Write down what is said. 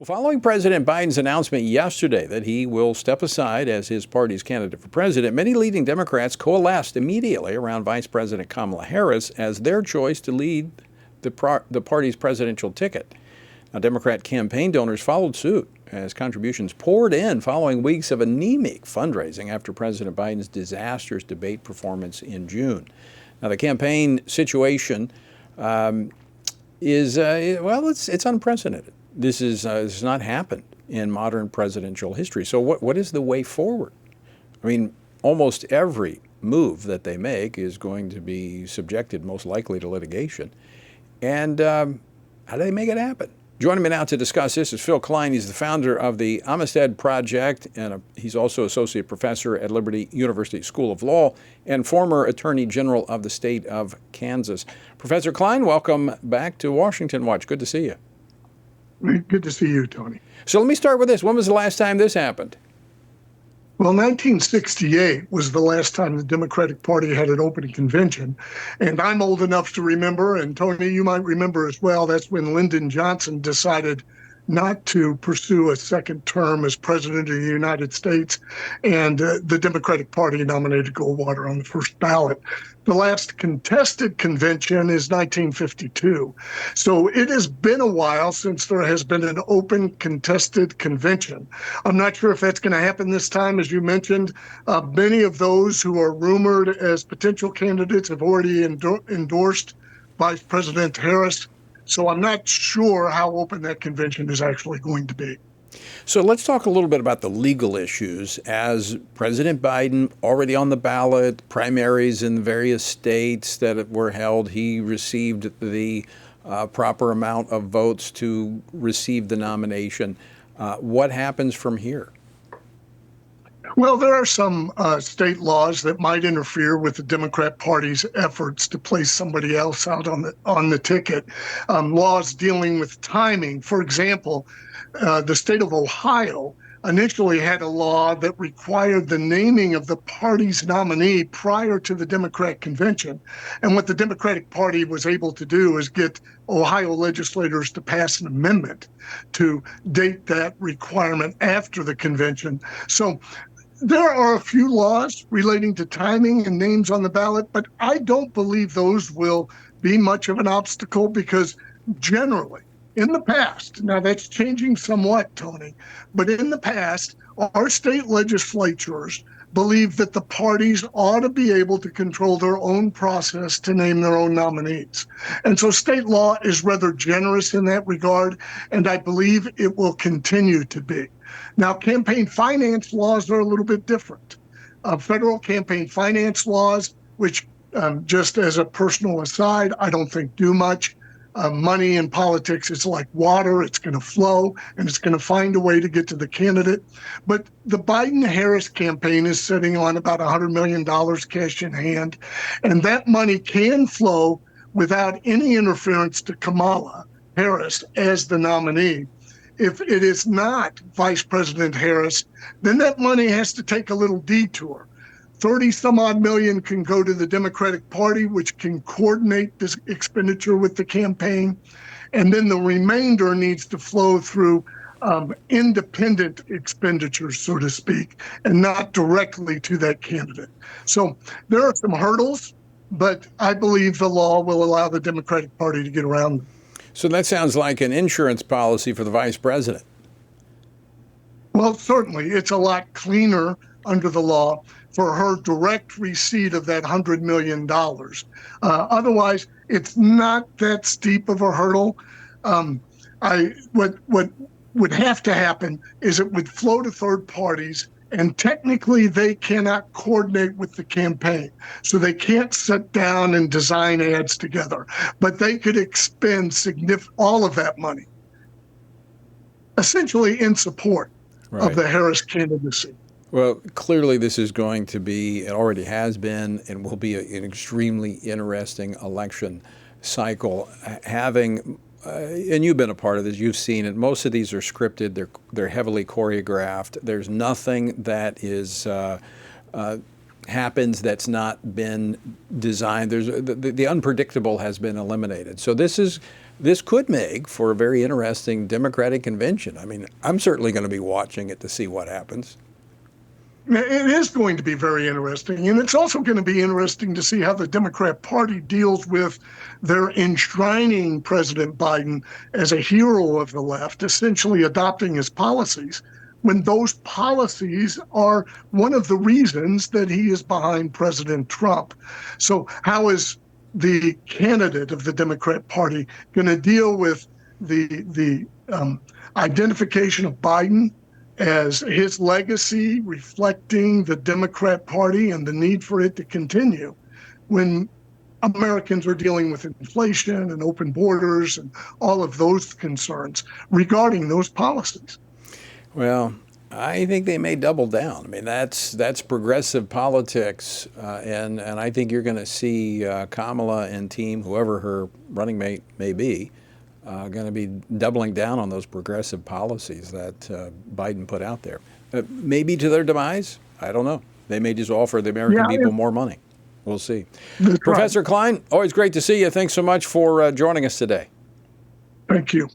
Well, following President Biden's announcement yesterday that he will step aside as his party's candidate for president, many leading Democrats coalesced immediately around Vice President Kamala Harris as their choice to lead the party's presidential ticket. Now, Democrat campaign donors followed suit as contributions poured in following weeks of anemic fundraising after President Biden's disastrous debate performance in June. Now, the campaign situation it's unprecedented. This has not happened in modern presidential history. So what is the way forward? I mean, almost every move that they make is going to be subjected most likely to litigation. And how do they make it happen? Joining me now to discuss this is Phill Kline. He's the founder of the Amistad Project, and he's also associate professor at Liberty University School of Law and former Attorney General of the state of Kansas. Professor Kline, welcome back to Washington Watch. Good to see you. Good to see you, Tony. So let me start with this. When was the last time this happened? Well, 1968 was the last time the Democratic Party had an open convention. And I'm old enough to remember, and Tony, you might remember as well, that's when Lyndon Johnson decided not to pursue a second term as president of the United States, and the Democratic Party nominated Goldwater on the first ballot. The last contested convention is 1952. So it has been a while since there has been an open contested convention. I'm not sure if that's going to happen this time. As you mentioned, many of those who are rumored as potential candidates have already endorsed Vice President Harris. So I'm not sure how open that convention is actually going to be. So let's talk a little bit about the legal issues. As President Biden already on the ballot, primaries in the various states that were held, he received the proper amount of votes to receive the nomination. What happens from here? Well, there are some state laws that might interfere with the Democrat Party's efforts to place somebody else out on the ticket. Laws dealing with timing. For example, the state of Ohio initially had a law that required the naming of the party's nominee prior to the Democrat convention. And what the Democratic Party was able to do is get Ohio legislators to pass an amendment to date that requirement after the convention. So there are a few laws relating to timing and names on the ballot, but I don't believe those will be much of an obstacle because generally, in the past, now that's changing somewhat, Tony, but in the past, our state legislatures believe that the parties ought to be able to control their own process to name their own nominees. And so state law is rather generous in that regard, and I believe it will continue to be. Now, campaign finance laws are a little bit different. Federal campaign finance laws, which just as a personal aside, I don't think do much. Money in politics is like water. It's going to flow, and it's going to find a way to get to the candidate. But the Biden-Harris campaign is sitting on about $100 million cash in hand, and that money can flow without any interference to Kamala Harris as the nominee. If it is not Vice President Harris, then that money has to take a little detour. 30 some odd million can go to the Democratic Party, which can coordinate this expenditure with the campaign. And then the remainder needs to flow through independent expenditures, so to speak, and not directly to that candidate. So there are some hurdles, but I believe the law will allow the Democratic Party to get around them. So that sounds like an insurance policy for the vice president. Well, certainly. It's a lot cleaner under the law for her direct receipt of that $100 million. Otherwise, it's not that steep of a hurdle. What would have to happen is it would flow to third parties, and technically they cannot coordinate with the campaign. So they can't sit down and design ads together, but they could expend all of that money, essentially in support of the Harris candidacy. Well, clearly this is going to be, it already has been, and will be an extremely interesting election cycle. Having, and you've been a part of this, you've seen it, most of these are scripted, they're heavily choreographed. There's nothing that is happens that's not been designed. The unpredictable has been eliminated. So this is this could make for a very interesting Democratic convention. I mean, I'm certainly going to be watching it to see what happens. It is going to be very interesting. And it's also going to be interesting to see how the Democrat Party deals with their enshrining President Biden as a hero of the left, essentially adopting his policies, when those policies are one of the reasons that he is behind President Trump. So how is the candidate of the Democrat Party going to deal with the identification of Biden as his legacy reflecting the Democrat Party and the need for it to continue when Americans are dealing with inflation and open borders and all of those concerns regarding those policies? Well, I think they may double down. I mean, that's progressive politics, and I think you're going to see Kamala and team, whoever her running mate may be, going to be doubling down on those progressive policies that Biden put out there. Maybe to their demise. I don't know. They may just offer the American people more money. We'll see. Professor Kline, always great to see you. Thanks so much for joining us today. Thank you.